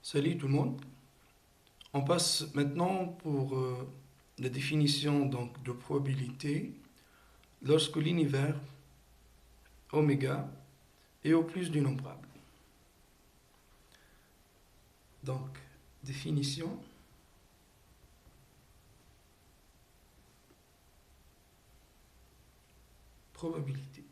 Salut tout le monde. On passe maintenant pour la définition donc, de probabilité lorsque l'univers oméga est au plus du nombrable. Donc, définition. Probabilité.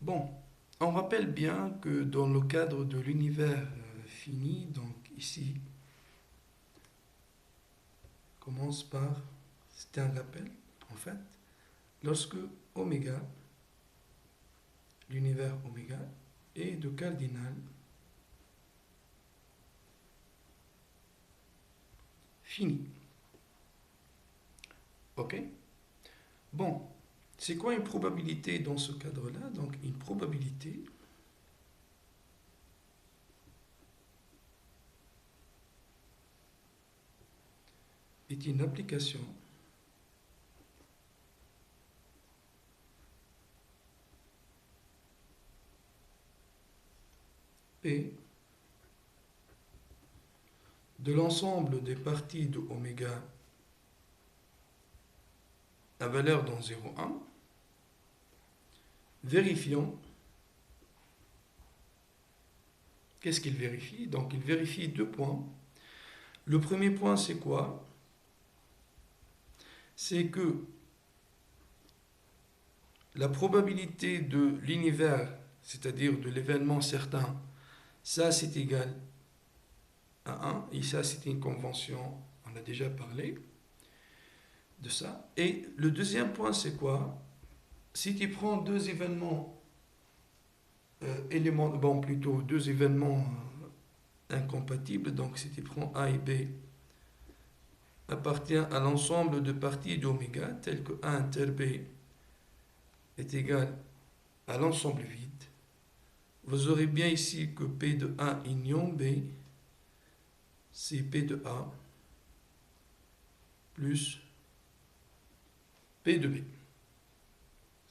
Bon, on rappelle bien que dans le cadre de l'univers fini, donc ici, commence par, c'est un rappel en fait, lorsque oméga, l'univers oméga, est de cardinal fini. Ok? Bon, c'est quoi une probabilité dans ce cadre-là? Donc une probabilité, est une application P de l'ensemble des parties de oméga à valeur dans 0,1, vérifiant, qu'est-ce qu'il vérifie? Donc il vérifie deux points. Le premier point, c'est quoi? C'est que la probabilité de l'univers, c'est-à-dire de l'événement certain, ça c'est égal à 1, et ça c'est une convention, on a déjà parlé de ça. Et le deuxième point, c'est quoi? Si tu prends deux événements bon plutôt deux événements incompatibles, donc si tu prends A et B appartient à l'ensemble de parties d'oméga, tel que A inter B est égal à l'ensemble vide, vous aurez bien ici que P de A union B, c'est P de A plus P de B.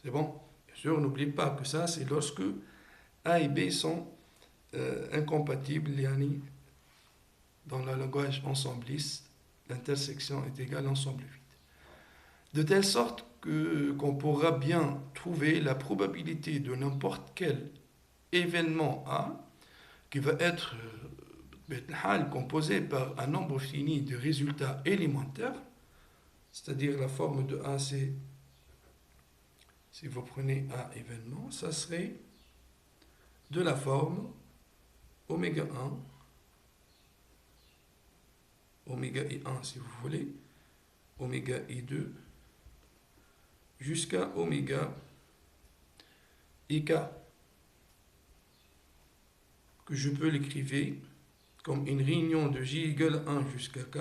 C'est bon? Bien sûr, n'oubliez pas que ça, c'est lorsque A et B sont incompatibles, dans le langage ensembliste, l'intersection est égale à l'ensemble vide. De telle sorte qu'on pourra bien trouver la probabilité de n'importe quel événement A qui va être composé par un nombre fini de résultats élémentaires, c'est-à-dire la forme de A, c'est, si vous prenez A événement, ça serait de la forme oméga 1, oméga I1 si vous voulez, oméga I2, jusqu'à oméga IK, que je peux l'écrire comme une réunion de J égale 1 jusqu'à K,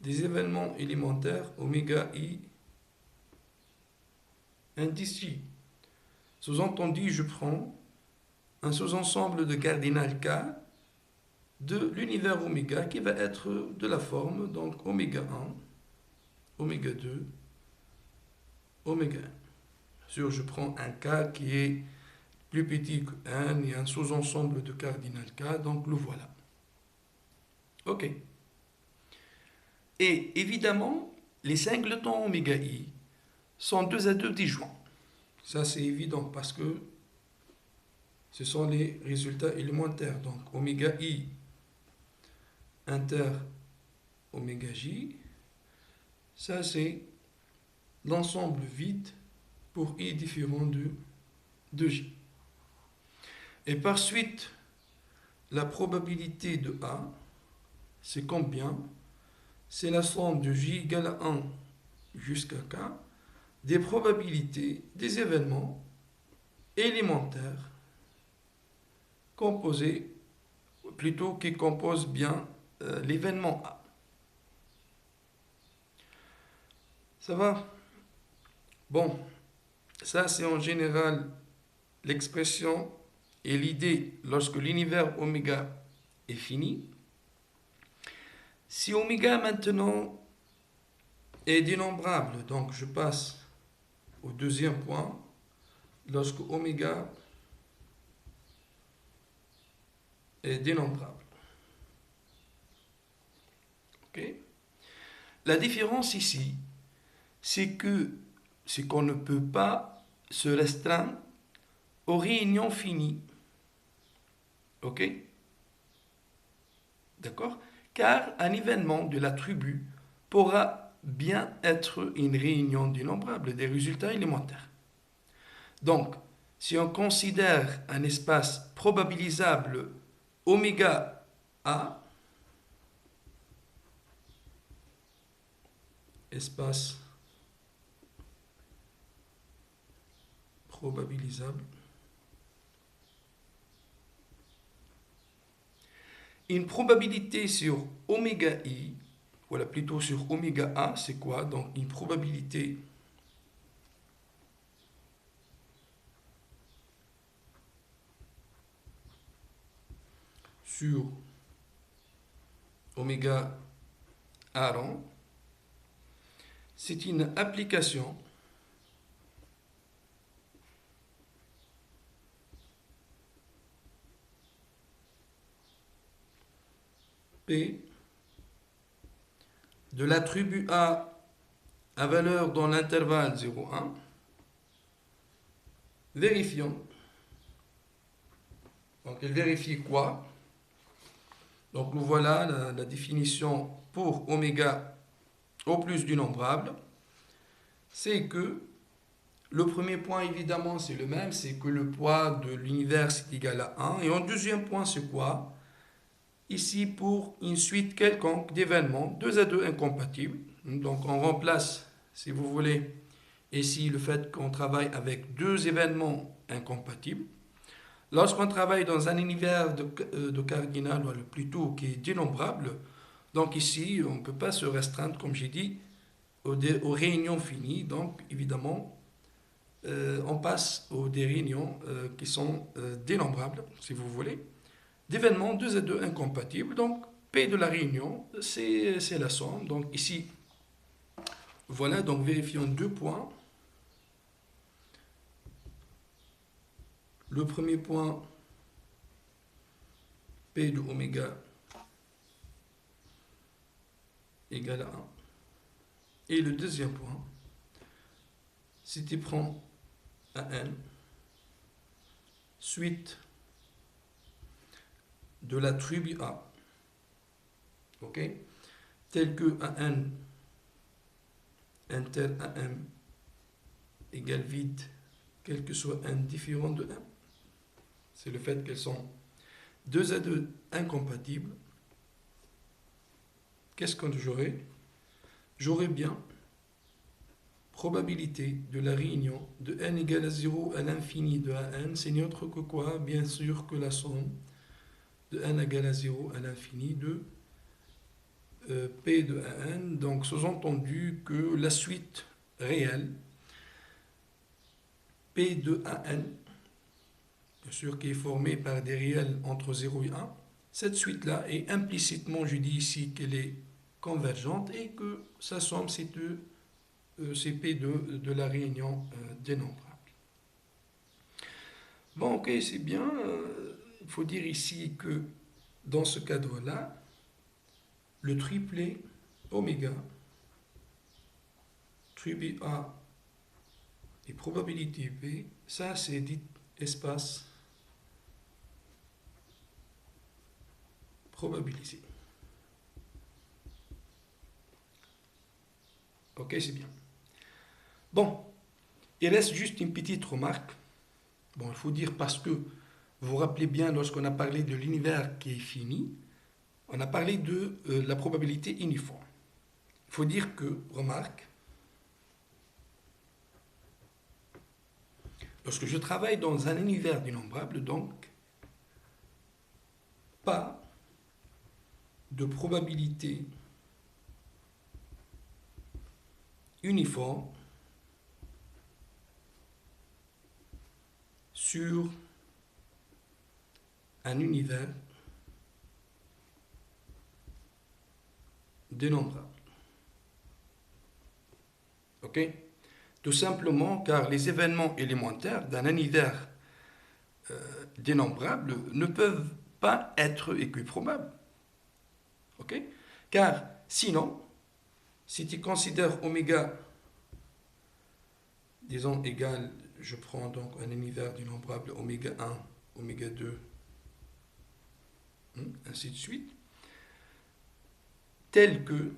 des événements élémentaires oméga I indice J. Sous-entendu, je prends un sous-ensemble de cardinal K de l'univers oméga qui va être de la forme donc oméga 1, oméga 2, oméga 1. Bien sûr, je prends un K qui est plus petit que 1 et un sous-ensemble de cardinal K, donc le voilà. Ok. Et évidemment, les singletons oméga I sont 2 à 2 disjoints. Ça, c'est évident parce que ce sont les résultats élémentaires. Donc, oméga I inter oméga J, ça, c'est l'ensemble vide pour I différent de J. Et par suite, la probabilité de A, c'est combien? C'est la somme de J égale à 1 jusqu'à K des probabilités des événements élémentaires composés, plutôt qui composent bien l'événement A. Ça va? Bon, ça c'est en général l'expression et l'idée lorsque l'univers oméga est fini. Si oméga maintenant est dénombrable. Donc je passe au deuxième point. Lorsque oméga est dénombrable. Ok? La différence ici, c'est qu'on ne peut pas se restreindre aux réunions finies. Ok? D'accord? Car un événement de la tribu pourra bien être une réunion d'innombrables des résultats élémentaires. Donc, si on considère un espace probabilisable oméga A, espace probabilisable, une probabilité sur oméga I, voilà plutôt sur oméga A, c'est quoi? Donc une probabilité sur oméga A rond, c'est une application P de l'attribut A à valeur dans l'intervalle 0,1, vérifions. Donc elle vérifie quoi? Donc nous voilà la définition pour oméga au plus du nombrable. C'est que le premier point, évidemment, c'est le même, c'est que le poids de l'univers est égal à 1. Et en deuxième point, c'est quoi? Ici, pour une suite quelconque d'événements, 2 à 2 incompatibles. Donc on remplace, si vous voulez, ici le fait qu'on travaille avec deux événements incompatibles. Lorsqu'on travaille dans un univers de cardinal, ou plutôt qui est dénombrable, donc ici, on ne peut pas se restreindre, comme j'ai dit, aux réunions finies. Donc, évidemment, on passe aux des réunions qui sont dénombrables, si vous voulez, d'événements 2 à 2 incompatibles. Donc, P de la réunion, c'est la somme. Donc, ici, voilà, donc vérifions deux points. Le premier point, P de oméga égale à 1. Et le deuxième point, si tu prends AN, suite de l'attribut A, ok, tel que AN inter AM égale vide, quel que soit un différent de 1. C'est le fait qu'elles sont 2 à 2 incompatibles. Qu'est-ce que j'aurai? J'aurai bien probabilité de la réunion de n égale à 0 à l'infini de AN, c'est ni autre que quoi? Bien sûr que la somme de n égale à 0 à l'infini de P de AN. Donc, sous-entendu que la suite réelle P de AN, bien sûr, qui est formée par des réels entre 0 et 1, cette suite-là est implicitement, je dis ici qu'elle est convergente et que sa somme, c'est P de la réunion dénombrable. Bon, ok, c'est bien. Il faut dire ici que dans ce cadre-là, le triplet oméga, tribut A et probabilité P, ça c'est dit espace probabilisé. Ok, c'est bien. Bon, il reste juste une petite remarque. Bon, il faut dire parce que vous vous rappelez bien, lorsqu'on a parlé de l'univers qui est fini, on a parlé de la probabilité uniforme. Il faut dire que, remarque, lorsque je travaille dans un univers d'innombrables, donc, pas de probabilité uniforme sur un univers dénombrable. Ok? Tout simplement car les événements élémentaires d'un univers dénombrable ne peuvent pas être équiprobables. Ok? Car sinon, si tu considères oméga, disons, égal, je prends donc un univers dénombrable oméga 1, oméga 2, ainsi de suite, tel que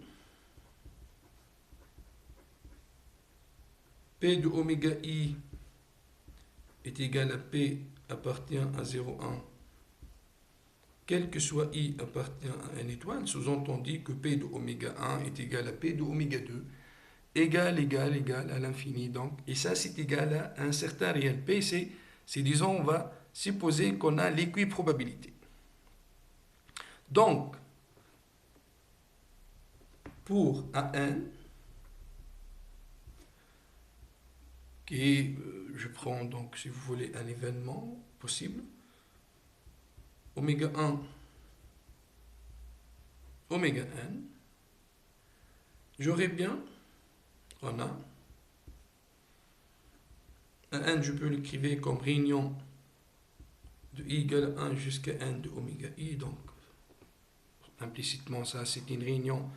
P de oméga i est égal à P appartient à 0,1, quel que soit i appartient à une étoile, sous-entendu que P de oméga 1 est égal à P de oméga 2, égal à l'infini. Donc, et ça, c'est égal à un certain réel. P, c'est disons, on va supposer qu'on a l'équiprobabilité. Donc, pour AN, qui est, je prends donc, si vous voulez, un événement possible, oméga 1, oméga n, j'aurais bien, on a, un n, je peux l'écrire comme réunion de i égale 1 jusqu'à n de oméga i, donc implicitement ça c'est une réunion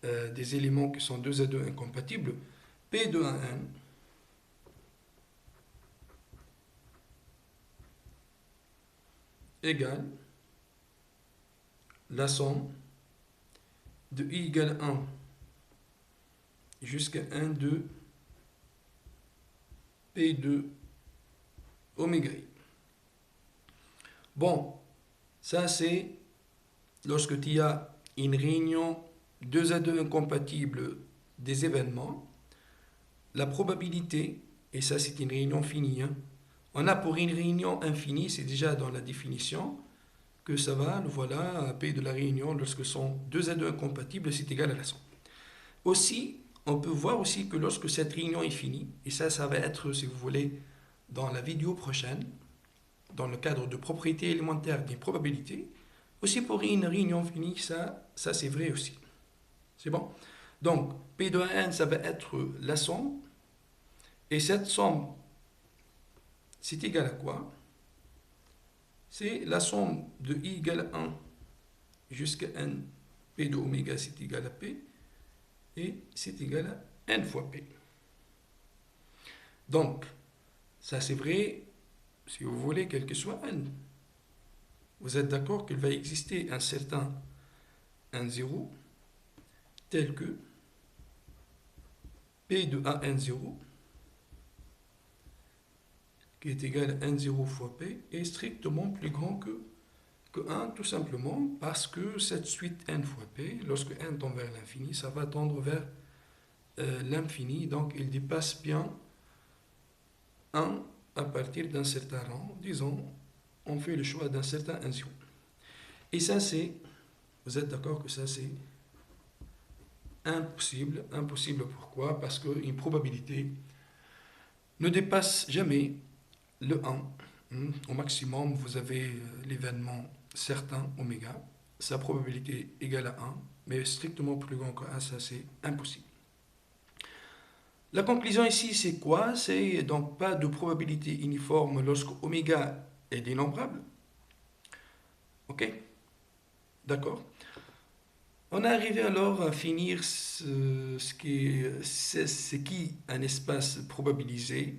des éléments qui sont 2 à 2 incompatibles, p de 1n égale la somme de i égale 1 jusqu'à 1 de p de oméga i. Bon, ça c'est lorsque tu as une réunion 2 à 2 incompatible des événements, la probabilité, et ça c'est une réunion finie, hein, on a pour une réunion infinie, c'est déjà dans la définition, que ça va, voilà, P de la réunion, lorsque sont 2 à 2 incompatibles, c'est égal à la somme. Aussi, on peut voir aussi que lorsque cette réunion est finie, et ça va être, si vous voulez, dans la vidéo prochaine, dans le cadre de propriétés élémentaires des probabilités, aussi pour une réunion finie, ça c'est vrai aussi. C'est bon? Donc, P de 1n, ça va être la somme, et cette somme, c'est égal à quoi? C'est la somme de i égale 1 jusqu'à n, P de oméga c'est égal à P, et c'est égal à n fois P. Donc, ça c'est vrai, si vous voulez, quel que soit n. Vous êtes d'accord qu'il va exister un certain n0 tel que P de AN0 qui est égal à n0 fois P est strictement plus grand que 1, tout simplement parce que cette suite n fois P, lorsque n tend vers l'infini, ça va tendre vers l'infini, donc il dépasse bien 1 à partir d'un certain rang. Disons, on fait le choix d'un certain n0. Et ça, c'est, vous êtes d'accord que ça, c'est impossible. Impossible, pourquoi? Parce qu'une probabilité ne dépasse jamais le 1. Au maximum, vous avez l'événement certain, oméga. Sa probabilité égale à 1, mais strictement plus grand que 1, ça c'est impossible. La conclusion ici, c'est quoi? C'est donc pas de probabilité uniforme lorsque oméga est dénombrable. Ok? D'accord? On est arrivé alors à finir ce qui est un espace probabilisé.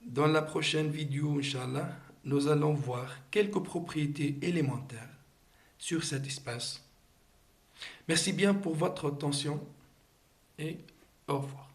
Dans la prochaine vidéo, Inch'Allah, nous allons voir quelques propriétés élémentaires sur cet espace. Merci bien pour votre attention et au revoir.